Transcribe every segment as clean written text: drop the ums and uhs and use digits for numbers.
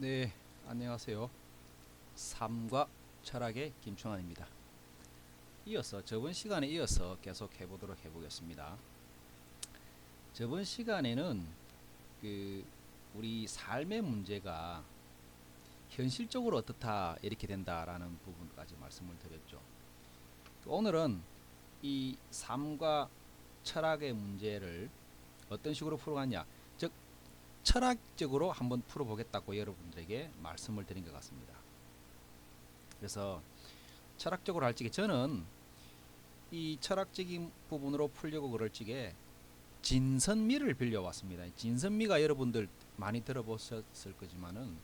네, 안녕하세요. 삶과 철학의 김충환입니다. 저번 시간에 이어서 계속 해보도록 해보겠습니다. 저번 시간에는 그 우리 삶의 문제가 현실적으로 어떻다 이렇게 된다라는 부분까지 말씀을 드렸죠. 오늘은 이 삶과 철학의 문제를 어떤 식으로 풀어가냐, 즉 철학적으로 한번 풀어보겠다고 여러분들에게 말씀을 드린 것 같습니다. 그래서 철학적으로 할 적에 저는 이 철학적인 부분으로 풀려고 그럴 적에 진선미를 빌려왔습니다. 진선미가 여러분들 많이 들어보셨을 거지만은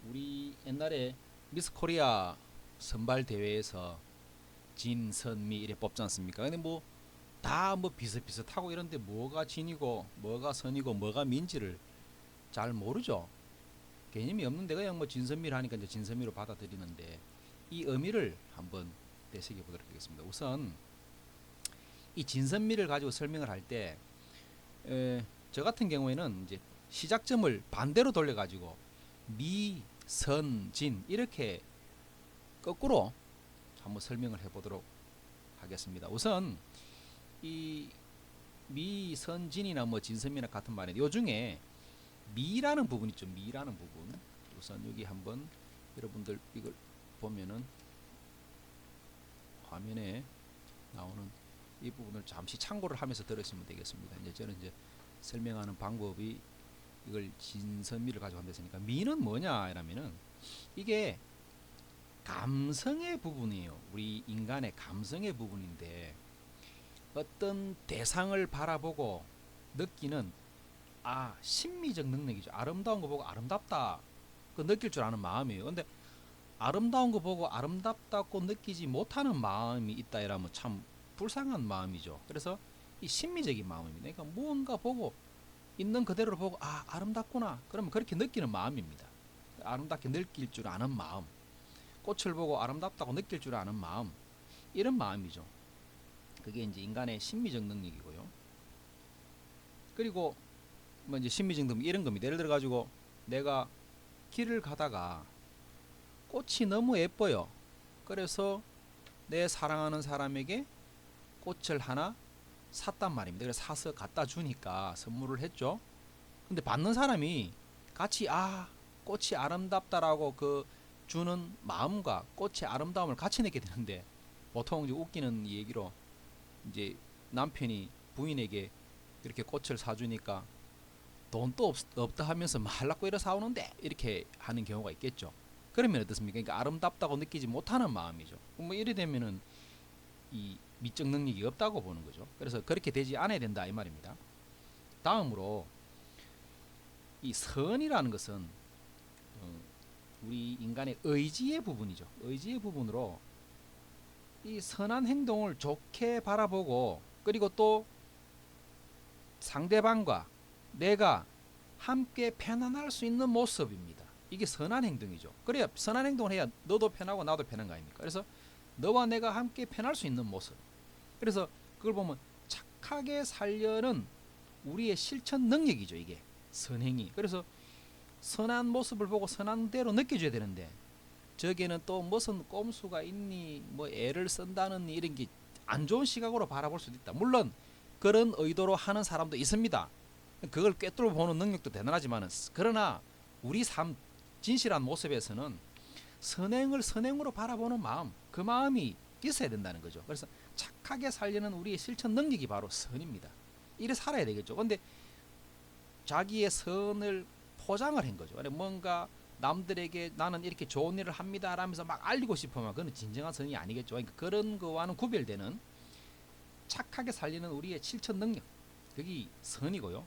우리 옛날에 미스 코리아 선발 대회에서 진선미 이래 뽑지 않습니까? 근데 뭐 다 뭐 비슷비슷하고 이런데 뭐가 진이고 뭐가 선이고 뭐가 민지를 잘 모르죠. 개념이 없는데 그냥 뭐 진선미를 하니까 이제 진선미로 받아들이는데 이 의미를 한번 되새겨 보도록 하겠습니다. 우선 이 진선미를 가지고 설명을 할 때 저 같은 경우에는 이제 시작점을 반대로 돌려 가지고 미, 선, 진 이렇게 거꾸로 한번 설명을 해 보도록 하겠습니다. 우선 이 미, 선, 진이나 뭐 진선미나 같은 말인데 요 중에 미라는 부분 있죠. 미라는 부분. 우선 여기 한번 여러분들 이걸 보면은 화면에 나오는 이 부분을 잠시 참고를 하면서 들으시면 되겠습니다. 이제 저는 이제 설명하는 방법이 이걸 진선미를 가지고 한다으니까 미는 뭐냐 이라면은 이게 감성의 부분이에요. 우리 인간의 감성의 부분인데 어떤 대상을 바라보고 느끼는 심미적 능력이죠. 아름다운 거 보고 아름답다 그 느낄 줄 아는 마음이에요. 근데 아름다운 거 보고 아름답다고 느끼지 못하는 마음이 있다 이라면 참 불쌍한 마음이죠. 그래서 이 심미적인 마음입니다. 그러니까 무언가 보고 있는 그대로 보고 아름답구나 그러면 그렇게 느끼는 마음입니다. 아름답게 느낄 줄 아는 마음, 꽃을 보고 아름답다고 느낄 줄 아는 마음, 이런 마음이죠. 그게 이제 인간의 심미적 능력이고요. 그리고 뭐 이제 심미적 능력 이런 겁니다. 예를 들어 가지고 내가 길을 가다가 꽃이 너무 예뻐요. 그래서 내 사랑하는 사람에게 꽃을 하나 샀단 말입니다. 그래서 사서 갖다 주니까 선물을 했죠. 근데 받는 사람이 같이 꽃이 아름답다라고 그 주는 마음과 꽃의 아름다움을 같이 느끼게 되는데 보통 이제 웃기는 얘기로 이제 남편이 부인에게 이렇게 꽃을 사주니까 돈도 없다 하면서 말라고 이래 사오는데 이렇게 하는 경우가 있겠죠. 그러면 어떻습니까? 그러니까 아름답다고 느끼지 못하는 마음이죠. 뭐 이래 되면은 이 미적 능력이 없다고 보는 거죠. 그래서 그렇게 되지 않아야 된다 이 말입니다. 다음으로 이 선이라는 것은 우리 인간의 의지의 부분이죠. 의지의 부분으로 이 선한 행동을 좋게 바라보고 그리고 또 상대방과 내가 함께 편안할 수 있는 모습입니다. 이게 선한 행동이죠. 그래야 선한 행동을 해야 너도 편하고 나도 편한 거 아닙니까? 그래서 너와 내가 함께 편할 수 있는 모습. 그래서 그걸 보면 착하게 살려는 우리의 실천 능력이죠. 이게 선행이. 그래서 선한 모습을 보고 선한 대로 느껴줘야 되는데 저기에는 또 무슨 꼼수가 있니 뭐 애를 쓴다는 이런 게 안 좋은 시각으로 바라볼 수도 있다. 물론 그런 의도로 하는 사람도 있습니다. 그걸 꿰뚫어 보는 능력도 대단하지만 그러나 우리 삶 진실한 모습에서는 선행을 선행으로 바라보는 마음, 그 마음이 있어야 된다는 거죠. 그래서 착하게 살려는 우리의 실천 능력이 바로 선입니다. 이래 살아야 되겠죠. 근데 자기의 선을 포장을 한 거죠. 뭔가 남들에게 나는 이렇게 좋은 일을 합니다 라면서 막 알리고 싶으면 그건 진정한 선이 아니겠죠. 그러니까 그런 거와는 구별되는 착하게 살리는 우리의 실천 능력, 그게 선이고요.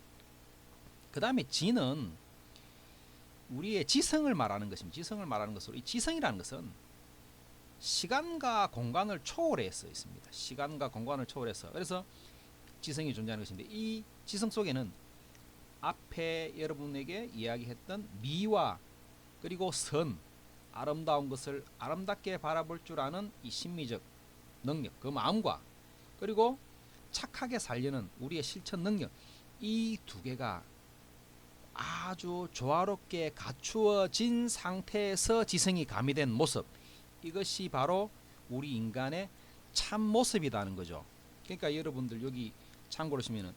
그 다음에 지는 우리의 지성을 말하는 것입니다. 지성을 말하는 것으로 이 지성이라는 것은 시간과 공간을 초월해서 있습니다. 시간과 공간을 초월해서 그래서 지성이 존재하는 것인데 이 지성 속에는 앞에 여러분에게 이야기했던 미와 그리고 선, 아름다운 것을 아름답게 바라볼 줄 아는 이 심미적 능력, 그 마음과 그리고 착하게 살려는 우리의 실천 능력, 이 두 개가 아주 조화롭게 갖추어진 상태에서 지성이 가미된 모습, 이것이 바로 우리 인간의 참 모습이라는 거죠. 그러니까 여러분들 여기 참고로 보시면은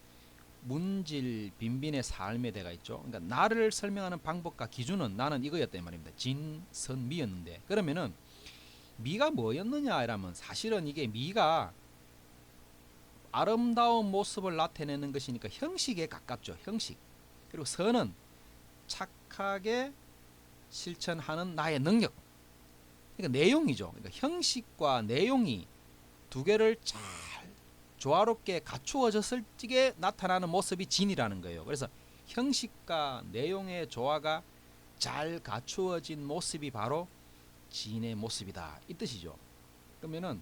문질 빈빈의 삶에 대가 있죠. 그러니까 나를 설명하는 방법과 기준은 나는 이거였단 말입니다. 진, 선, 미였는데, 그러면은 미가 뭐였느냐 이라면 사실은 이게 미가 아름다운 모습을 나타내는 것이니까 형식에 가깝죠. 형식. 그리고 선은 착하게 실천하는 나의 능력. 그러니까 내용이죠. 그러니까 형식과 내용이 두 개를 잘 조화롭게 갖추어졌을 적에 나타나는 모습이 진이라는 거예요. 그래서 형식과 내용의 조화가 잘 갖추어진 모습이 바로 진의 모습이다, 이 뜻이죠. 그러면은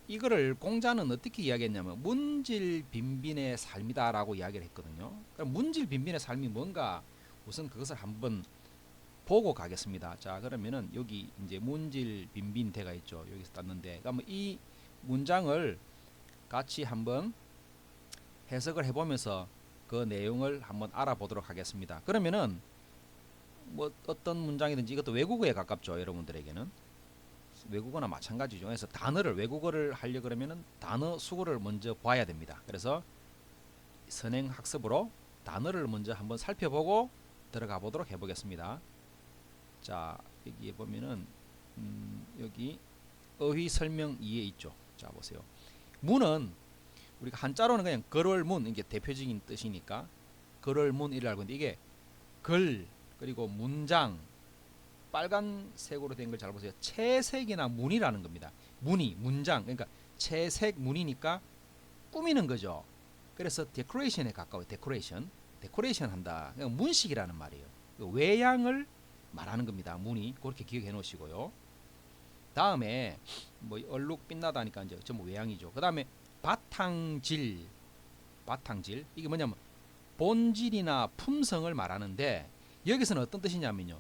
이거를 공자는 어떻게 이야기했냐면 문질 빈빈의 삶이다라고 이야기를 했거든요. 그럼 문질 빈빈의 삶이 뭔가 우선 그것을 한번 보고 가겠습니다. 자, 그러면은 여기 이제 문질 빈빈 대가 있죠. 여기서 땄는데, 그러면 이 문장을 같이 한번 해석을 해보면서 그 내용을 한번 알아보도록 하겠습니다. 그러면은 뭐 어떤 문장이든지 이것도 외국어에 가깝죠. 여러분들에게는 외국어나 마찬가지죠. 그래서 단어를 외국어를 하려 그러면은 단어 수거를 먼저 봐야 됩니다. 그래서 선행 학습으로 단어를 먼저 한번 살펴보고 들어가 보도록 해보겠습니다. 자, 여기에 보면은 여기 어휘 설명 2에 있죠. 자, 보세요. 문은 우리가 한자로는 그냥 걸을문, 이게 대표적인 뜻이니까 걸을문이라고 하는데, 이게 걸 그리고 문장 빨간색으로 된 걸 잘 보세요. 채색이나 문이라는 겁니다. 문이 문장, 그러니까 채색 문이니까 꾸미는 거죠. 그래서 데코레이션에 가까워요. 데코레이션 한다. 그러니까 문식이라는 말이에요. 외양을 말하는 겁니다. 문이. 그렇게 기억해 놓으시고요. 다음에 뭐 얼룩 빛나다니까 이제 전부 외양이죠. 그 다음에 바탕질 이게 뭐냐면 본질이나 품성을 말하는데, 여기서는 어떤 뜻이냐면요,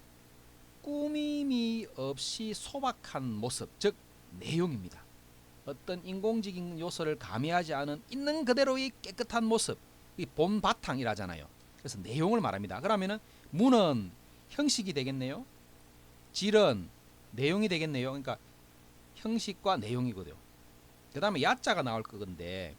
꾸밈이 없이 소박한 모습, 즉 내용입니다. 어떤 인공적인 요소를 가미하지 않은 있는 그대로의 깨끗한 모습, 이 본바탕이라잖아요. 그래서 내용을 말합니다. 그러면은 문은 형식이 되겠네요. 질은 내용이 되겠네요. 그러니까 형식과 내용이거든요. 그 다음에 야자가 나올 건데,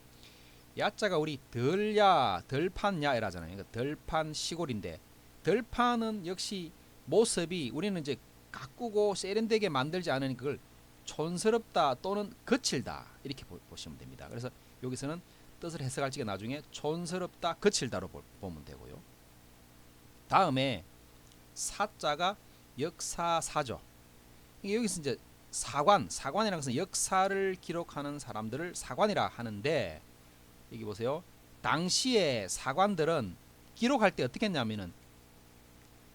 야자가 우리 덜야, 덜판야 이라잖아요. 그러니까 덜판 시골인데, 덜판은 역시 모습이 우리는 이제 가꾸고 세련되게 만들지 않으니 그걸 촌스럽다 또는 거칠다 이렇게 보시면 됩니다. 그래서 여기서는 뜻을 해석할 적에 나중에 촌스럽다, 거칠다로 보면 되고요. 다음에 사자가 역사사죠. 여기서 이제 사관이라는 것은 역사를 기록하는 사람들을 사관이라 하는데, 여기 보세요. 당시에 사관들은 기록할 때 어떻게 했냐면은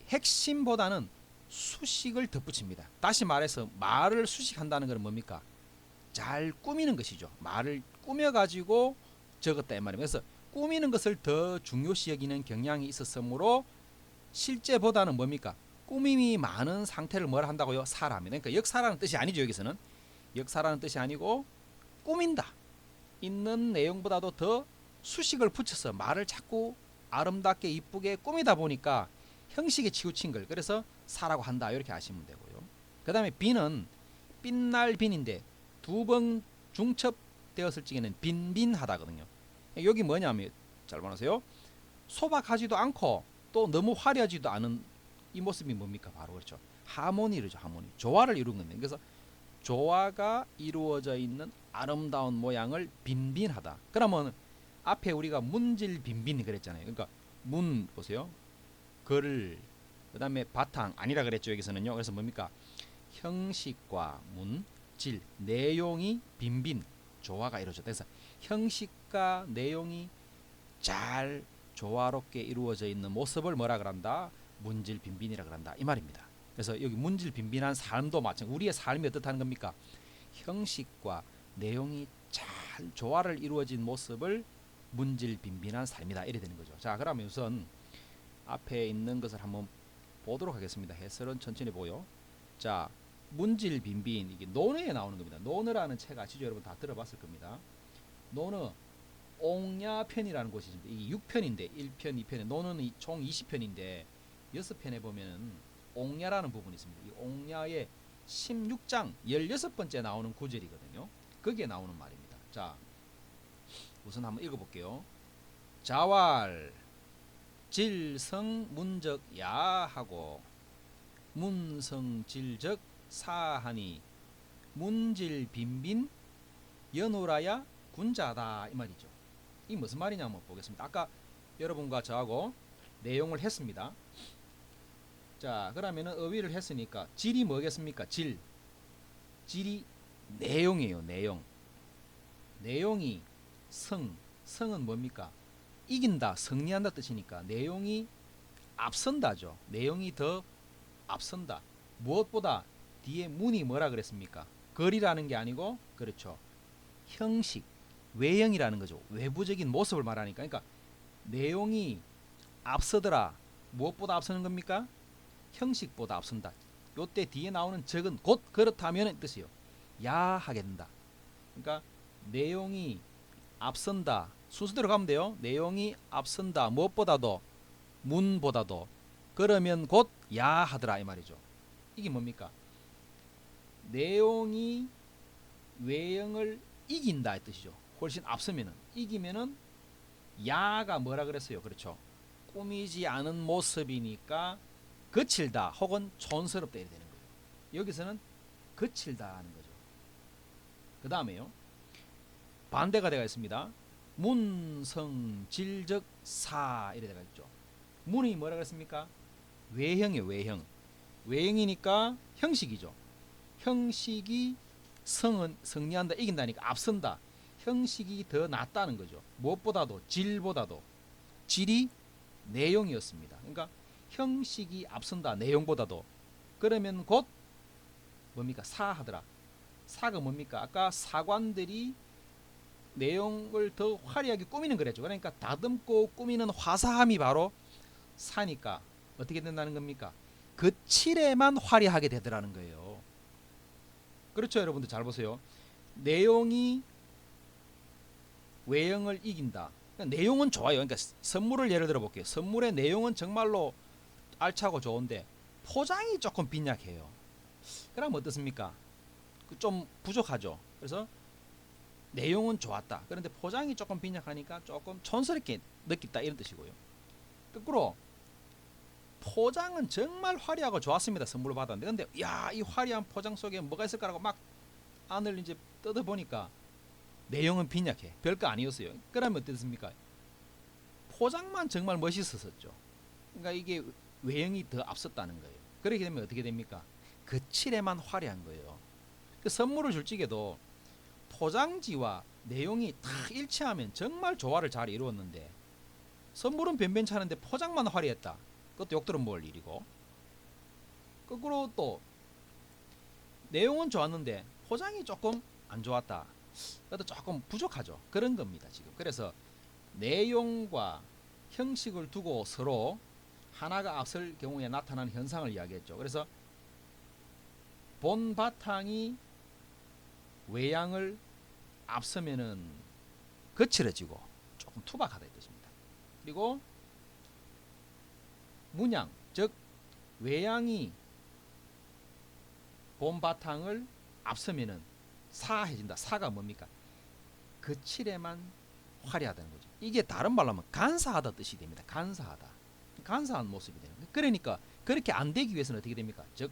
핵심보다는 수식을 덧붙입니다. 다시 말해서 말을 수식한다는 것은 뭡니까? 잘 꾸미는 것이죠. 말을 꾸며가지고 적었다 이 말입니다. 그래서 꾸미는 것을 더 중요시 여기는 경향이 있었으므로 실제보다는 뭡니까? 꾸밈이 많은 상태를 뭐라 한다고요? 사람이. 그러니까 역사라는 뜻이 아니죠. 여기서는 역사라는 뜻이 아니고 꾸민다. 있는 내용보다도 더 수식을 붙여서 말을 자꾸 아름답게 이쁘게 꾸미다 보니까 형식에 치우친 걸, 그래서 사라고 한다 이렇게 아시면 되고요. 그 다음에 빈은 빛날 빈인데 두 번 중첩되었을 적에는 빈빈하다거든요. 여기 뭐냐면 잘 보세요. 소박하지도 않고 또 너무 화려하지도 않은 이 모습이 뭡니까? 바로 그렇죠. 하모니죠. 하모니. 조화를 이룬 겁니다. 그래서 조화가 이루어져 있는 아름다운 모양을 빈빈하다. 그러면 앞에 우리가 문질 빈빈이 그랬잖아요. 그러니까 문 보세요. 글, 그 다음에 바탕 아니라 그랬죠. 여기서는요. 그래서 뭡니까? 형식과 문, 질, 내용이 빈빈, 조화가 이루어졌다. 그래서 형식과 내용이 잘 조화롭게 이루어져 있는 모습을 뭐라 그런다? 문질 빈빈이라 그런다 이 말입니다. 그래서 여기 문질 빈빈한 삶도 마찬가지. 우리의 삶이 어떻다는 겁니까? 형식과 내용이 잘 조화를 이루어진 모습을 문질 빈빈한 삶이다 이래 되는 거죠. 자, 그러면 우선 앞에 있는 것을 한번 보도록 하겠습니다. 해설은 천천히 보요. 자, 문질 빈빈, 이게 논어에 나오는 겁니다. 논어라는 책 아시죠? 여러분 다 들어봤을 겁니다. 논어, 옥야편이라는 곳이 있습니다. 이 6편인데 1편, 2편에 노는 총 20편인데 6편에 보면은 옥야라는 부분이 있습니다. 이 옥야의 16장 16번째 나오는 구절이거든요. 거기에 나오는 말입니다. 자, 우선 한번 읽어볼게요. 자왈 질성문적 야하고 문성질적 사하니 문질빈빈 연호라야 군자다 이 말이죠. 이 무슨 말이냐 한번 보겠습니다. 아까 여러분과 저하고 내용을 했습니다. 자, 그러면은 어휘를 했으니까 질이 뭐겠습니까? 질이 내용이에요. 내용이 성은 뭡니까? 이긴다, 승리한다 뜻이니까 내용이 앞선다죠. 내용이 더 앞선다. 무엇보다 뒤에 문이 뭐라 그랬습니까? 거리라는 게 아니고 그렇죠. 형식, 외형이라는 거죠. 외부적인 모습을 말하니까. 그러니까 내용이 앞서더라. 무엇보다 앞서는 겁니까? 형식보다 앞선다. 요때 뒤에 나오는 적은 곧 그렇다면 뜻이요. 야하게 된다. 그러니까 내용이 앞선다. 순서대로 가면 돼요. 내용이 앞선다. 무엇보다도 문보다도 그러면 곧 야하더라 이 말이죠. 이게 뭡니까? 내용이 외형을 이긴다 이 뜻이죠. 훨씬 앞서면은 이기면은 야가 뭐라 그랬어요? 그렇죠. 꾸미지 않은 모습이니까 거칠다 혹은 촌스럽다 이렇게 되는 거예요. 여기서는 거칠다 하는 거죠. 그 다음에요. 반대가 되어 있습니다. 문성질적 사 이래 되어 있죠. 문이 뭐라 그랬습니까? 외형이에요. 외형이니까 형식이죠. 형식이 성은 승리한다 이긴다니까 앞선다. 형식이 더 낫다는 거죠. 무엇보다도 질보다도 질이 내용이었습니다. 그러니까 형식이 앞선다 내용보다도 그러면 곧 뭡니까? 사하더라. 사가 뭡니까? 아까 사관들이 내용을 더 화려하게 꾸미는 거랬죠. 그러니까 다듬고 꾸미는 화사함이 바로 사니까 어떻게 된다는 겁니까? 그 칠에만 화려하게 되더라는 거예요. 그렇죠, 여러분들 잘 보세요. 내용이 외형을 이긴다. 그러니까 내용은 좋아요. 그러니까 선물을 예를 들어 볼게요. 선물의 내용은 정말로 알차고 좋은데 포장이 조금 빈약해요. 그럼 어떻습니까? 좀 부족하죠. 그래서 내용은 좋았다. 그런데 포장이 조금 빈약하니까 조금 촌스럽게 느꼈다 이런 뜻이고요. 거꾸로 포장은 정말 화려하고 좋았습니다. 선물을 받았는데 근데 야, 이 화려한 포장 속에 뭐가 있을까라고 막 안을 이제 뜯어보니까 내용은 빈약해. 별거 아니었어요. 그러면 어떻습니까? 포장만 정말 멋있었죠. 그러니까 이게 외형이 더 앞섰다는 거예요. 그렇게 되면 어떻게 됩니까? 그 칠에만 화려한 거예요. 그 선물을 줄 적에도 포장지와 내용이 다 일치하면 정말 조화를 잘 이루었는데 선물은 변변찮은데 포장만 화려했다. 그것도 욕들은 먹을 일이고 거꾸로 또 내용은 좋았는데 포장이 조금 안 좋았다. 그것도 조금 부족하죠. 그런 겁니다. 지금. 그래서 내용과 형식을 두고 서로 하나가 앞설 경우에 나타나는 현상을 이야기했죠. 그래서 본 바탕이 외양을 앞서면은 거칠어지고 조금 투박하다 이 뜻입니다. 그리고 문양, 즉 외양이 본 바탕을 앞서면은 사해진다. 사가 뭡니까? 거칠에만 화려하다는 거죠. 이게 다른 말로 하면 간사하다 뜻이 됩니다. 간사한 모습이 되는 거예요. 그러니까 그렇게 안 되기 위해서는 어떻게 됩니까? 즉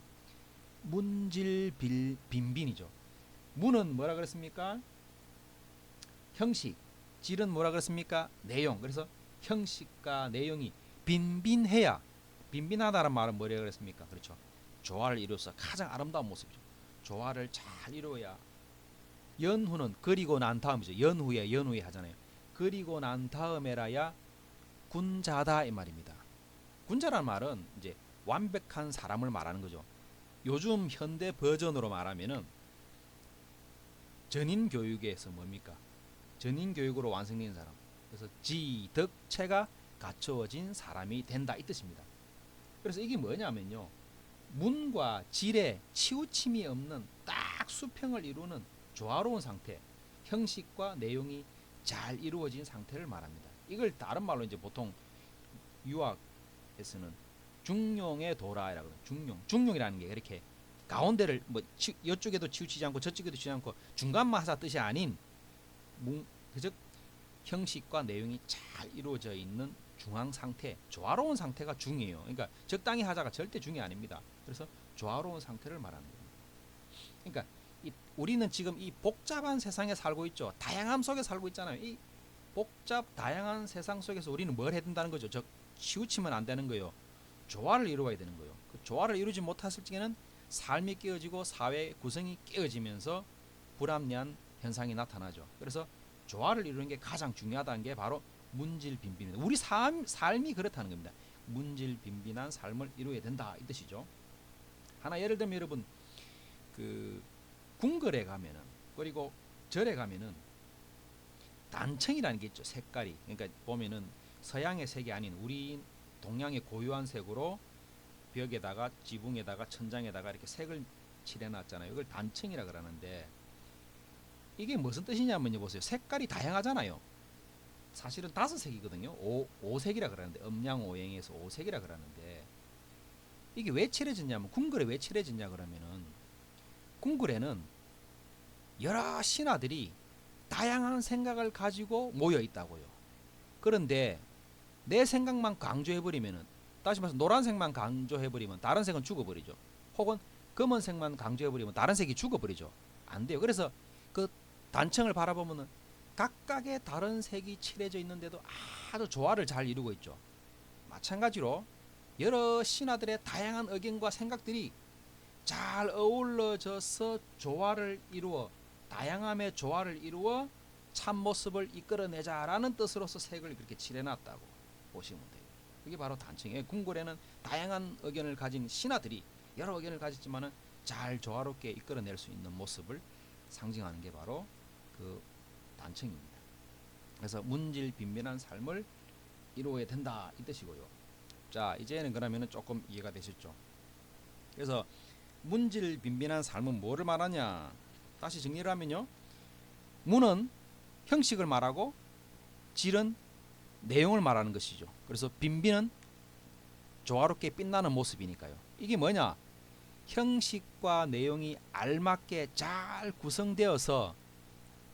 문질빈빈이죠. 문은 뭐라 그랬습니까? 형식. 질은 뭐라 그랬습니까? 내용. 그래서 형식과 내용이 빈빈해야, 빈빈하다는 말은 뭐라 그랬습니까? 그렇죠. 조화를 이루어서 가장 아름다운 모습이죠. 조화를 잘 이루어야. 연후는 그리고 난 다음이죠. 연후에 하잖아요. 그리고 난 다음에라야 군자다 이 말입니다. 군자라는 말은 이제 완벽한 사람을 말하는 거죠. 요즘 현대 버전으로 말하면은 전인 교육에서 뭡니까? 전인 교육으로 완성된 사람. 그래서 지덕체가 갖추어진 사람이 된다 이 뜻입니다. 그래서 이게 뭐냐면요. 문과 질에 치우침이 없는 딱 수평을 이루는 조화로운 상태. 형식과 내용이 잘 이루어진 상태를 말합니다. 이걸 다른 말로 이제 보통 유학에서는 중용의 도라라고 중용이라는 게 이렇게 가운데를 뭐 이쪽에도 치우치지 않고 저쪽에도 치우치지 않고 중간만 하자 뜻이 아닌 즉 형식과 내용이 잘 이루어져 있는 중앙 상태, 조화로운 상태가 중이에요. 그러니까 적당히 하자가 절대 중이 아닙니다. 그래서 조화로운 상태를 말하는 겁니다. 그러니까 우리는 지금 이 복잡한 세상에 살고 있죠. 다양함 속에 살고 있잖아요. 이 다양한 세상 속에서 우리는 뭘 해야 된다는 거죠. 즉 치우치면 안 되는 거예요. 조화를 이루어야 되는 거예요. 그 조화를 이루지 못했을 적에는 삶이 깨어지고 사회 구성이 깨어지면서 불합리한 현상이 나타나죠. 그래서 조화를 이루는 게 가장 중요하다는 게 바로 문질빈빈입니다. 우리 삶이 그렇다는 겁니다. 문질빈빈한 삶을 이루어야 된다 이 뜻이죠. 하나 예를 들면 여러분 그 궁궐에 가면은 그리고 절에 가면은 단청이라는 게 있죠. 색깔이 그러니까 보면은 서양의 색이 아닌 우리 동양의 고유한 색으로 벽에다가 지붕에다가 천장에다가 이렇게 색을 칠해놨잖아요. 이걸 단청이라 그러는데 이게 무슨 뜻이냐면요 보세요. 색깔이 다양하잖아요. 사실은 5색이거든요. 오색이라 그러는데 음양오행에서 오색이라 그러는데 이게 왜 칠해졌냐면 궁궐에 왜 칠해졌냐 그러면은 궁궐에는 여러 신하들이 다양한 생각을 가지고 모여 있다고요. 그런데 내 생각만 강조해버리면은 다시 말해서 노란색만 강조해버리면 다른 색은 죽어버리죠. 혹은 검은색만 강조해버리면 다른 색이 죽어버리죠. 안 돼요. 그래서 그 단청을 바라보면은 각각의 다른 색이 칠해져 있는데도 아주 조화를 잘 이루고 있죠. 마찬가지로 여러 신하들의 다양한 의견과 생각들이 잘 어우러져서 조화를 이루어 다양함의 조화를 이루어 참모습을 이끌어내자라는 뜻으로서 색을 그렇게 칠해놨다고 보시면 돼요. 이게 바로 단청이에요. 궁궐에는 다양한 의견을 가진 신하들이 여러 의견을 가졌지만은 잘 조화롭게 이끌어낼 수 있는 모습을 상징하는 게 바로 그 단청입니다. 그래서 문질빈빈한 삶을 이루어야 된다 이 뜻이고요. 자 이제는 그러면은 조금 이해가 되셨죠? 그래서 문질빈빈한 삶은 뭐를 말하냐? 다시 정리를 하면요. 문은 형식을 말하고 질은 내용을 말하는 것이죠. 그래서 빈빈은 조화롭게 빛나는 모습이니까요. 이게 뭐냐? 형식과 내용이 알맞게 잘 구성되어서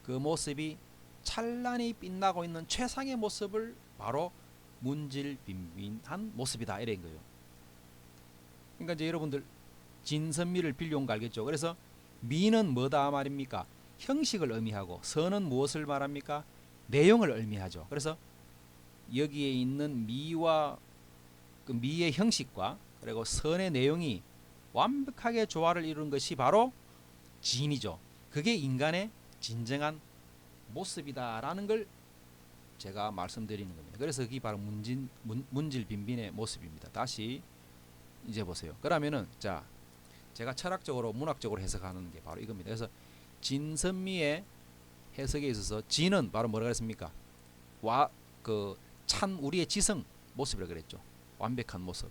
그 모습이 찬란히 빛나고 있는 최상의 모습을 바로 문질빈빈한 모습이다 이런 거예요. 그러니까 이제 여러분들 진선미를 빌려온 거 알겠죠? 그래서 미는 뭐다 말입니까? 형식을 의미하고 선은 무엇을 말합니까? 내용을 의미하죠. 그래서 여기에 있는 미와 그 미의 형식과 그리고 선의 내용이 완벽하게 조화를 이루는 것이 바로 진이죠. 그게 인간의 진정한 모습이다라는 걸 제가 말씀드리는 겁니다. 그래서 그게 바로 문질빈빈의 모습입니다. 다시 이제 보세요. 그러면은 자 제가 철학적으로 문학적으로 해석하는 게 바로 이겁니다. 그래서 진선미의 해석에 있어서 진은 바로 뭐라 그랬습니까? 참 우리의 지성 모습이라 그랬죠. 완벽한 모습.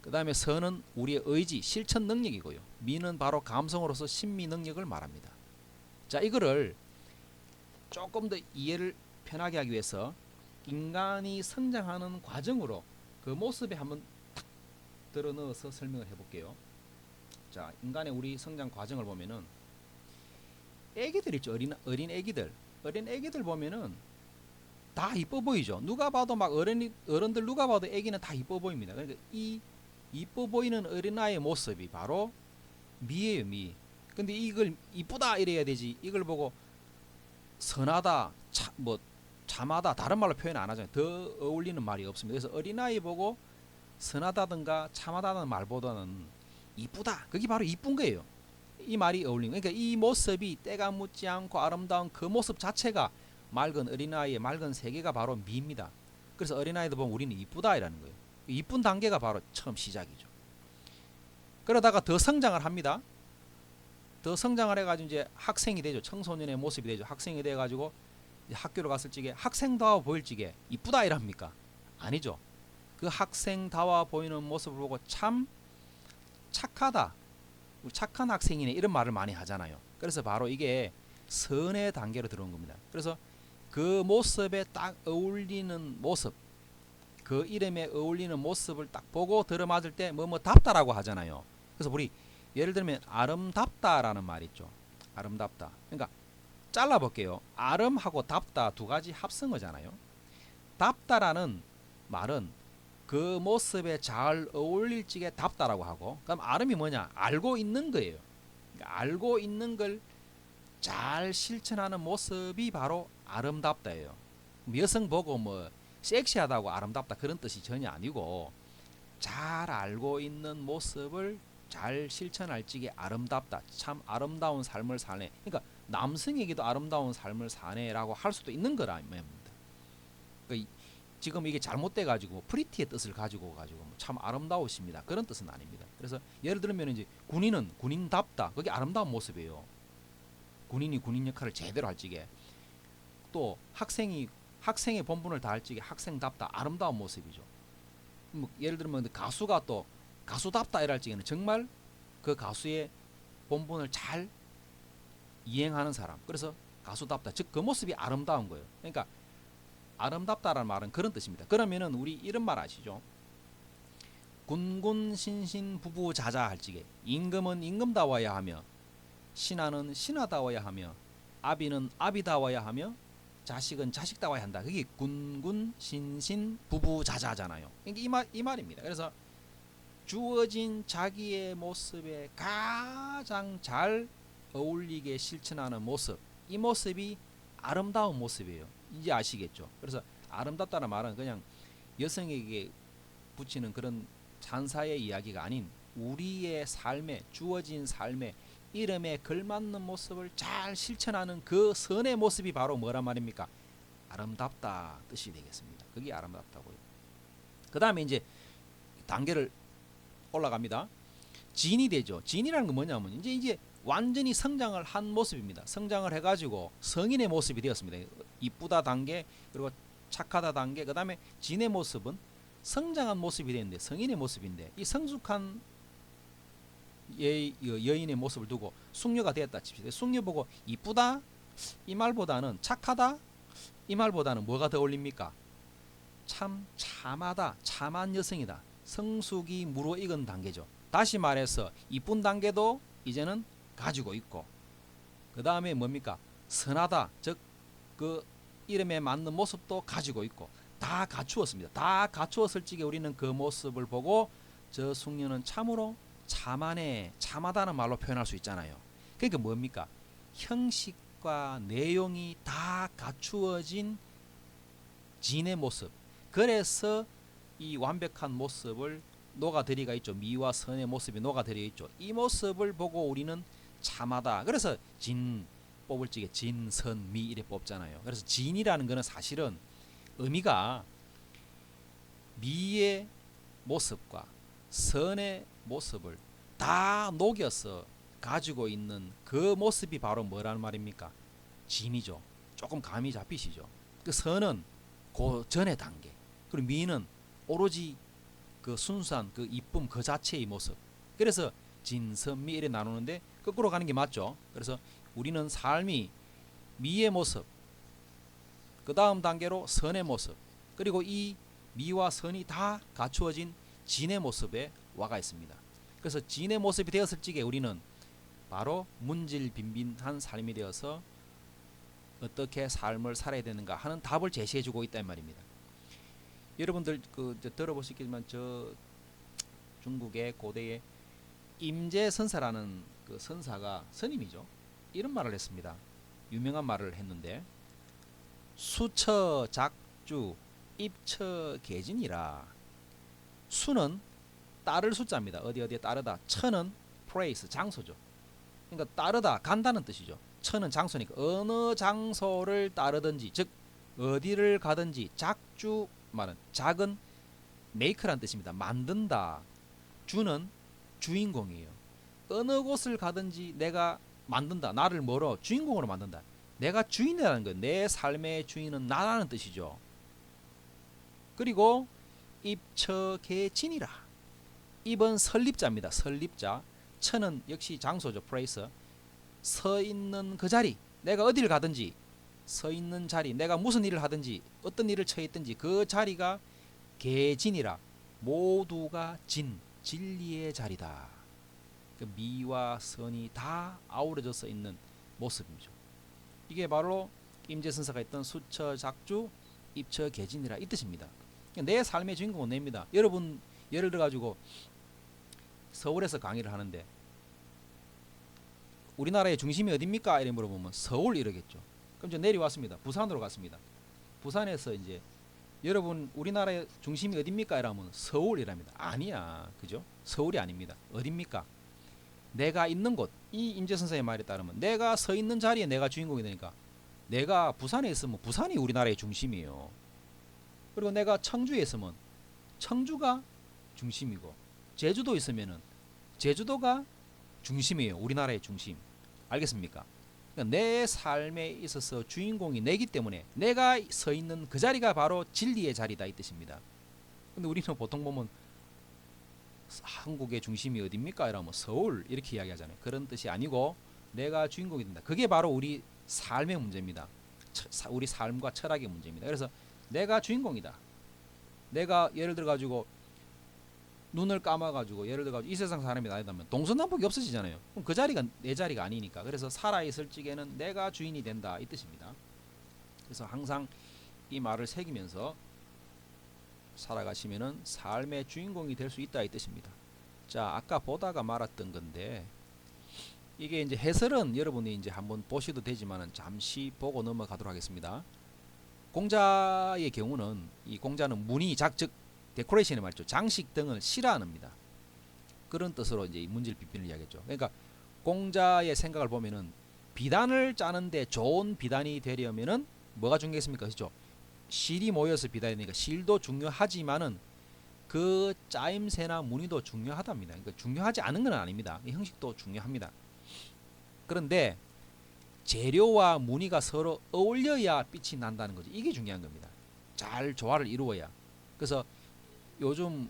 그 다음에 선은 우리의 의지, 실천 능력이고요. 미는 바로 감성으로서 신미 능력을 말합니다. 자, 이거를 조금 더 이해를 편하게 하기 위해서 인간이 성장하는 과정으로 그 모습에 한번 탁 들어 넣어서 설명을 해볼게요. 자, 인간의 우리 성장 과정을 보면은 애기들 있죠. 어린 애기들. 어린 애기들 보면은 다 이뻐 보이죠. 누가 봐도 막 어른들 누가 봐도 애기는 다 이뻐 보입니다. 그러니까 이 이뻐 보이는 어린아이의 모습이 바로 미예요, 미. 근데 이걸 이쁘다 이래야 되지. 이걸 보고 선하다, 참하다 다른 말로 표현 안 하잖아요. 더 어울리는 말이 없습니다. 그래서 어린아이 보고 선하다든가 참하다는 말보다는 이쁘다. 그게 바로 이쁜 거예요. 이 말이 어울리는. 그러니까 이 모습이 때가 묻지 않고 아름다운 그 모습 자체가 맑은 어린아이의 맑은 세계가 바로 미입니다. 그래서 어린아이들 보면 우리는 이쁘다 이라는 거예요. 이쁜 단계가 바로 처음 시작이죠. 그러다가 더 성장을 합니다. 더 성장을 해가지고 이제 학생이 되죠. 청소년의 모습이 되죠. 학생이 돼가지고 학교를 갔을 적에 학생다워 보일 적에 이쁘다 이랍니까? 아니죠. 그 학생다워 보이는 모습을 보고 참 착하다, 착한 학생이네 이런 말을 많이 하잖아요. 그래서 바로 이게 선의 단계로 들어온 겁니다. 그래서 그 모습에 딱 어울리는 모습, 그 이름에 어울리는 모습을 딱 보고 들어맞을 때 뭐뭐 답다라고 하잖아요. 그래서 우리 예를 들면 아름답다라는 말 있죠. 아름답다. 그러니까 잘라 볼게요. 아름하고 답다 두 가지 합성어잖아요. 답다라는 말은 그 모습에 잘 어울릴 적에 답다라고 하고, 그럼 아름이 뭐냐? 알고 있는 거예요. 그러니까 알고 있는 걸 잘 실천하는 모습이 바로 아름답다예요. 여성 보고 뭐 섹시하다고 아름답다 그런 뜻이 전혀 아니고, 잘 알고 있는 모습을 잘 실천할 적에 아름답다. 참 아름다운 삶을 사네. 그러니까 남성에게도 아름다운 삶을 사네라고 할 수도 있는 거라입니다. 그러니까 지금 이게 잘못돼 가지고 프리티의 뜻을 가지고 참 아름다우십니다 그런 뜻은 아닙니다. 그래서 예를 들면 이제 군인은 군인답다. 그게 아름다운 모습이에요. 군인이 군인 역할을 제대로 할 적에, 또 학생의 본분을 다할 적에 학생답다 아름다운 모습이죠. 뭐 예를 들면 가수가 또 가수답다 이럴 적에는 정말 그 가수의 본분을 잘 이행하는 사람, 그래서 가수답다, 즉 그 모습이 아름다운 거예요. 그러니까 아름답다라는 말은 그런 뜻입니다. 그러면은 우리 이런 말 아시죠? 군군신신 부부자자 할 적에 임금은 임금다워야 하며, 신하는 신하다워야 하며, 아비는 아비다워야 하며, 자식은 자식다워야 한다. 그게 군군신신 부부자자잖아요. 그러니까 이 말입니다. 그래서 주어진 자기의 모습에 가장 잘 어울리게 실천하는 모습, 이 모습이 아름다운 모습이에요. 이제 아시겠죠? 그래서 아름답다는 말은 그냥 여성에게 붙이는 그런 찬사의 이야기가 아닌, 우리의 삶에, 주어진 삶에 이름에 걸맞는 모습을 잘 실천하는 그 선의 모습이 바로 뭐란 말입니까? 아름답다 뜻이 되겠습니다. 그게 아름답다고요. 그 다음에 이제 단계를 올라갑니다. 진이 되죠. 진이라는 건 뭐냐면 이제 완전히 성장을 한 모습입니다. 성장을 해가지고 성인의 모습이 되었습니다. 이쁘다 단계, 그리고 착하다 단계, 그 다음에 진의 모습은 성장한 모습이 되는데 성인의 모습인데, 이 성숙한 여인의 모습을 두고 숙녀가 되었다 칩시다. 숙녀 보고 이쁘다 이 말보다는, 착하다 이 말보다는 뭐가 더 어울립니까? 참 참하다, 참한 여성이다. 성숙이 무르익은 단계죠. 다시 말해서 이쁜 단계도 이제는 가지고 있고, 그 다음에 뭡니까? 선하다, 즉 그 이름에 맞는 모습도 가지고 있고, 다 갖추었습니다. 다 갖추었을 적에 우리는 그 모습을 보고 저 숙녀는 참으로 참하네, 참하다는 말로 표현할 수 있잖아요. 그러니까 뭡니까? 형식과 내용이 다 갖추어진 진의 모습. 그래서 이 완벽한 모습을 녹아들이가 있죠. 미와 선의 모습이 녹아들여 있죠. 이 모습을 보고 우리는 참하다. 그래서 진 뽑을 적에 진, 선, 미 이래 뽑잖아요. 그래서 진이라는 거는 사실은 의미가 미의 모습과 선의 모습을 다 녹여서 가지고 있는 그 모습이 바로 뭐라는 말입니까? 진이죠. 조금 감이 잡히시죠? 그 선은 그 전의 단계, 그리고 미는 오로지 그 순수한 그 이쁨 그 자체의 모습. 그래서 진, 선, 미 이래 나누는데 거꾸로 가는 게 맞죠. 그래서 우리는 삶이 미의 모습, 그 다음 단계로 선의 모습, 그리고 이 미와 선이 다 갖추어진 진의 모습에 와가 있습니다. 그래서 진의 모습이 되었을 적에 우리는 바로 문질빈빈한 삶이 되어서 어떻게 삶을 살아야 되는가 하는 답을 제시해주고 있단 말입니다. 여러분들 들어보시겠지만 저 중국의 고대의 임재선사라는 그 선사가 스님이죠. 이런 말을 했습니다. 유명한 말을 했는데, 수처 작주 입처 계진이라. 수는 따를 숫자입니다. 어디에 따르다. 처는 place 장소죠. 그러니까 따르다 간다는 뜻이죠. 처는 장소니까 어느 장소를 따르든지, 즉 어디를 가든지. 작주 말은 작은 make란 뜻입니다. 만든다. 주는 주인공이에요. 어느 곳을 가든지 내가 만든다. 나를 뭐로? 주인공으로 만든다. 내가 주인이라는 것, 내 삶의 주인은 나라는 뜻이죠. 그리고 입처계진이라. 입은 설립자입니다. 설립자. 처는 역시 장소죠. place. 서 있는 그 자리. 내가 어디를 가든지 서 있는 자리, 내가 무슨 일을 하든지 어떤 일을 처해 있든지 그 자리가 계진이라 모두가 진리의 자리다. 그 미와 선이 다 아우러져서 있는 모습이죠. 이게 바로 임재선사가 했던 수처작주 입처계진이라 이 뜻입니다. 내 삶의 주인공은 냅니다. 여러분 예를 들어 가지고 서울에서 강의를 하는데 우리나라의 중심이 어딥니까? 이래 물어보면 서울 이러겠죠. 그럼 저 내려왔습니다. 부산으로 갔습니다. 부산에서 이제 여러분 우리나라의 중심이 어딥니까? 이러면 서울이랍니다. 아니야. 그죠? 서울이 아닙니다. 어딥니까? 내가 있는 곳. 이 임재선사의 말에 따르면 내가 서 있는 자리에 내가 주인공이 되니까 내가 부산에 있으면 부산이 우리나라의 중심이에요. 그리고 내가 청주에 있으면 청주가 중심이고 제주도 있으면은 제주도가 중심이에요. 우리나라의 중심. 알겠습니까? 그러니까 내 삶에 있어서 주인공이 내기 때문에 내가 서 있는 그 자리가 바로 진리의 자리다 이 뜻입니다. 근데 우리는 보통 보면 한국의 중심이 어딥니까? 이러면 서울 이렇게 이야기하잖아요. 그런 뜻이 아니고 내가 주인공이 된다. 그게 바로 우리 삶의 문제입니다. 우리 삶과 철학의 문제입니다. 그래서 내가 주인공이다. 내가 예를 들어 가지고 눈을 감아 가지고 예를 들어 가지고 이 세상 사람이 나이다면 동서남북이 없어지잖아요. 그럼 그 자리가 내 자리가 아니니까. 그래서 살아 있을 적에는 내가 주인이 된다 이 뜻입니다. 그래서 항상 이 말을 새기면서 살아가시면은 삶의 주인공이 될 수 있다 이 뜻입니다. 자, 아까 보다가 말았던 건데 이게 이제 해설은 여러분이 이제 한번 보셔도 되지만은 잠시 보고 넘어가도록 하겠습니다. 공자의 경우는 이 공자는 문의 즉 데코레이션을 말이죠. 장식 등을 싫어합니다. 그런 뜻으로 이제 문질 비빈을 이야기했죠. 그러니까 공자의 생각을 보면은 비단을 짜는데 좋은 비단이 되려면은 뭐가 중요했습니까? 그렇죠? 실이 모여서 비단이 되니까 실도 중요하지만은 그 짜임새나 무늬도 중요하답니다. 그러니까 중요하지 않은 건 아닙니다. 이 형식도 중요합니다. 그런데 재료와 무늬가 서로 어울려야 빛이 난다는 거죠. 이게 중요한 겁니다. 잘 조화를 이루어야. 그래서 요즘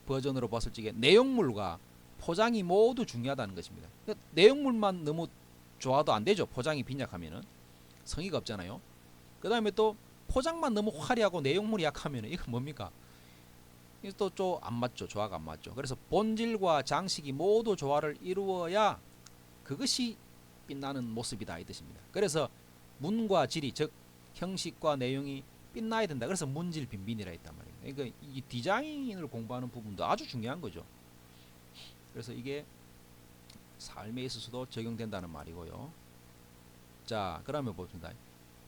버전으로 봤을 적에 내용물과 포장이 모두 중요하다는 것입니다. 그러니까 내용물만 너무 좋아도 안 되죠. 포장이 빈약하면은 성의가 없잖아요. 그 다음에 또 포장만 너무 화려하고 내용물이 약하면 이건 뭡니까? 이게 또 좀 안 맞죠. 조화가 안 맞죠. 그래서 본질과 장식이 모두 조화를 이루어야 그것이 빛나는 모습이다 이 뜻입니다. 그래서 문과 질이 즉 형식과 내용이 빛나야 된다. 그래서 문질 빈빈이라 했단 말입니다. 그러니까 이 디자인을 공부하는 부분도 아주 중요한 거죠. 그래서 이게 삶에 있어서도 적용된다는 말이고요. 자, 그러면 봅니다.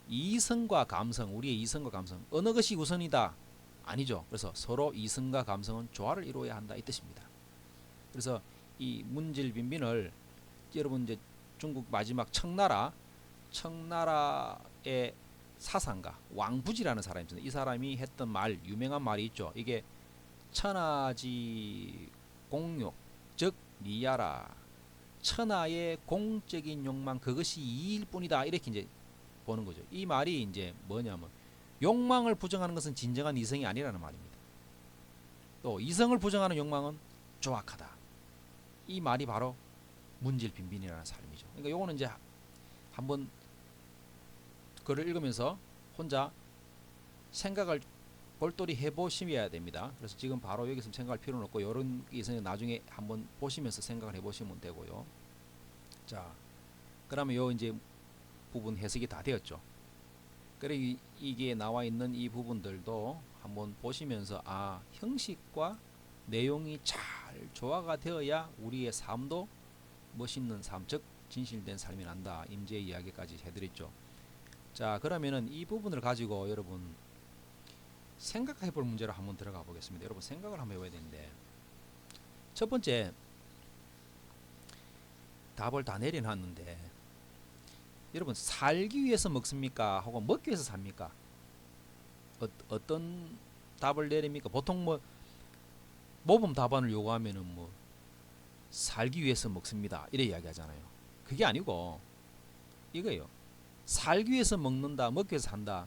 이성과 감성, 우리의 이성과 감성 어느 것이 우선이다? 아니죠. 그래서 서로 이성과 감성은 조화를 이루어야 한다 이 뜻입니다. 그래서 이 문질 빈빈을 여러분 이제 중국 마지막 청나라의 사상가 왕부지라는 사람이 있습니다. 이 사람이 했던 말 유명한 말이 있죠. 이게 천하지 공욕 즉 리야라 천하의 공적인 욕망 그것이 이일 뿐이다 이렇게 이제 보는 거죠. 이 말이 이제 뭐냐면 욕망을 부정하는 것은 진정한 이성이 아니라는 말입니다. 또 이성을 부정하는 욕망은 조악하다. 이 말이 바로 문질 빈빈이라는 삶이죠. 그러니까 요거는 이제 한번 글을 읽으면서 혼자 생각을 볼똘히 해보셔야 됩니다. 그래서 지금 바로 여기서 생각할 필요는 없고 이런 게 있으면 나중에 한번 보시면서 생각을 해보시면 되고요. 자, 그러면 요 이제 부분 해석이 다 되었죠. 그리고 이게 나와 있는 이 부분들도 한번 보시면서 아 형식과 내용이 잘 조화가 되어야 우리의 삶도 멋있는 삶, 즉 진실된 삶이 난다. 임재 이야기까지 해드렸죠. 자, 그러면은 이 부분을 가지고 여러분 생각해 볼 문제로 한번 들어가 보겠습니다. 여러분 생각을 한번 해봐야 되는데 첫 번째 답을 다 내려놨는데 여러분 살기 위해서 먹습니까? 하고 먹기 위해서 삽니까? 어떤 답을 내립니까? 보통 뭐 모범 답안을 요구하면은 뭐 살기 위해서 먹습니다. 이래 이야기하잖아요. 그게 아니고 이거예요. 살기 위해서 먹는다, 먹기 위해서 산다.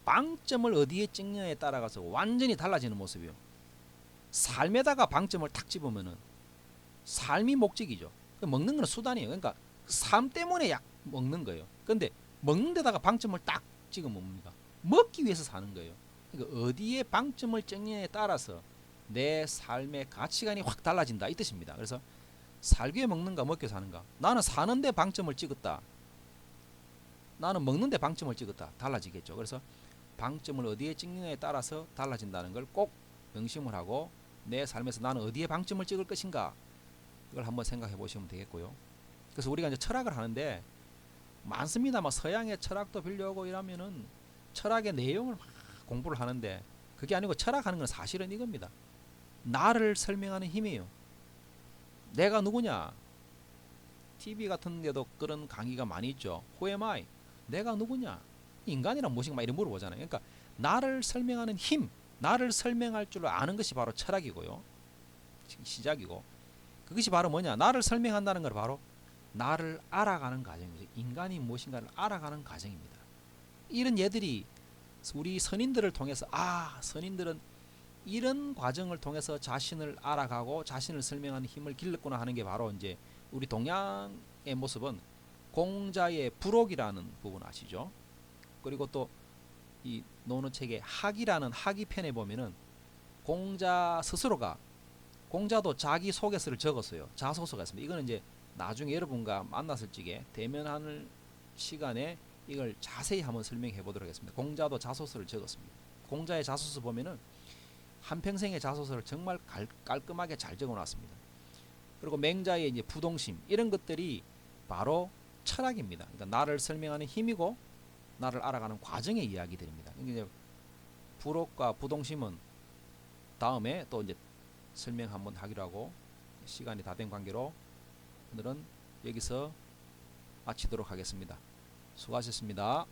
방점을 어디에 찍느냐에 따라가서 완전히 달라지는 모습이요. 삶에다가 방점을 탁 집으면은 삶이 목적이죠. 먹는 건 수단이에요. 그러니까 삶 때문에 약 먹는 거예요. 근데 먹는 데다가 방점을 딱 찍어 뭡니까? 먹기 위해서 사는 거예요. 그러니까 어디에 방점을 찍느냐에 따라서 내 삶의 가치관이 확 달라진다 이 뜻입니다. 그래서 살기 위해 먹는가 먹기 위해 사는가. 나는 사는데 방점을 찍었다. 나는 먹는데 방점을 찍었다. 달라지겠죠. 그래서 방점을 어디에 찍느냐에 따라서 달라진다는 걸 꼭 명심을 하고 내 삶에서 나는 어디에 방점을 찍을 것인가 이걸 한번 생각해 보시면 되겠고요. 그래서 우리가 이제 철학을 하는데 많습니다. 뭐 서양의 철학도 빌려오고 이러면은 철학의 내용을 막 공부를 하는데 그게 아니고 철학하는 건 사실은 이겁니다. 나를 설명하는 힘이에요. 내가 누구냐? TV 같은 데도 그런 강의가 많이 있죠. Who am I? 내가 누구냐? 인간이란 무엇인가 이렇게 물어보잖아요. 그러니까 나를 설명하는 힘, 나를 설명할 줄 아는 것이 바로 철학이고요. 시작이고 그것이 바로 뭐냐? 나를 설명한다는 건 바로 나를 알아가는 과정이죠. 인간이 무엇인가를 알아가는 과정입니다. 이런 예들이 우리 선인들을 통해서 선인들은 이런 과정을 통해서 자신을 알아가고 자신을 설명하는 힘을 길렀구나 하는 게 바로 이제 우리 동양의 모습은 공자의 부록이라는 부분 아시죠? 그리고 또 이 노노책의 학이라는 학이 편에 보면은 공자 스스로가 공자도 자기 소개서를 적었어요. 자소서가 있습니다. 이거는 이제 나중에 여러분과 만났을 적에 대면하는 시간에 이걸 자세히 한번 설명해 보도록 하겠습니다. 공자도 자소서를 적었습니다. 공자의 자소서 보면은 한평생의 자소서를 정말 깔끔하게 잘 적어 놨습니다. 그리고 맹자의 이제 부동심 이런 것들이 바로 철학입니다. 그러니까 나를 설명하는 힘이고 나를 알아가는 과정의 이야기들입니다. 이제 부록과 부동심은 다음에 또 이제 설명 한번 하기로 하고 시간이 다 된 관계로 오늘은 여기서 마치도록 하겠습니다. 수고하셨습니다.